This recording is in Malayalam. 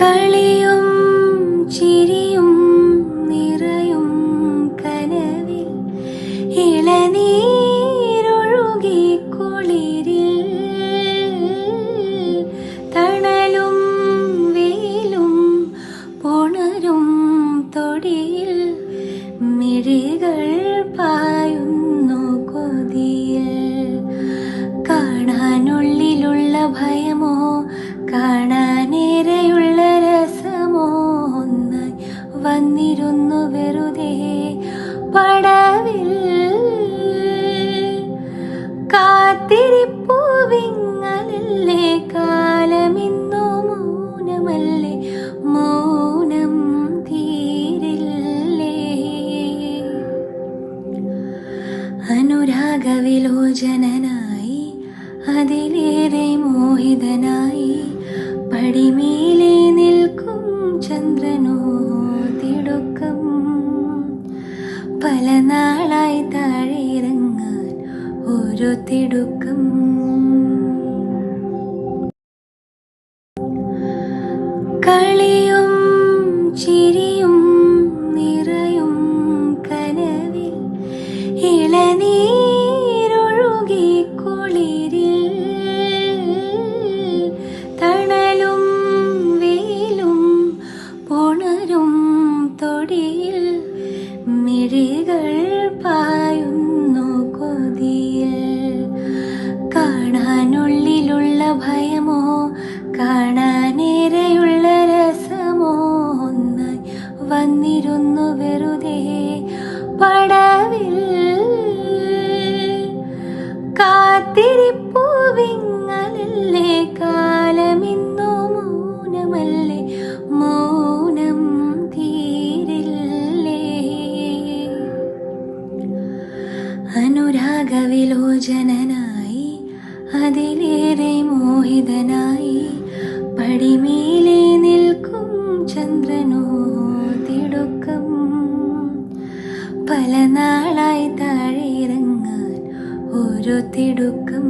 കളിയും ചിരിയും നിറയും കനവിൽ ഇളനീരൊഴുകി കുളിരിൽ തണലും വെയിലും പുണരും തൊടിയിൽ മിഴികൾ പായുന്നു കൊതിയിൽ. കാണാനുള്ളിലുള്ള ഭയമോ കാണാനേരെയുള്ള രസമോ ഒന്നായി വന്നിരുന്നു വെറുതെ പടവിൽ. കാത്തിരിപ്പു വിങ്ങലല്ലേ, കാലമിന്നു മൗനമല്ലേ, മൗനം തീരില്ലേ. അനുരാഗവിലോചനനായി അതിലേറെ മോഹിതനായി പടിമേലെ നിൽക്കും ചന്ദ്രനോ തിടുക്കം. പല നാളായി താഴെ ഇറങ്ങാൻ ഒരു തിടുക്കം. കളിയും ചിരിയും നിറയും കനവിൽ ഇളനീരൊഴുകി കുളിരിൽ തണലും വെയിലും പുണരും തൊടിയിൽ മിഴികൾ പായുന്നു കൊതിയിൽ. കാണാനുള്ളിലുള്ള ഭയമോ കാണാനേരെയുള്ള രസമോ ഒന്നായി വന്നിരുന്നു വെറുതെ പടവിൽ. കാത്തിരിപ്പു വിങ്ങലല്ലേ, കാലമിന്നു മൗനമല്ലേ, മൗനം തീരില്ലേ. അനുരാഗവിലോചനനായി അതിലേറെ മോഹിതനായി പടിമേലെ നിൽക്കും ചന്ദ്രനോ തിടുക്കം. പല നാളായി താഴെ ഇറങ്ങാൻ ഒരു തിടുക്കം.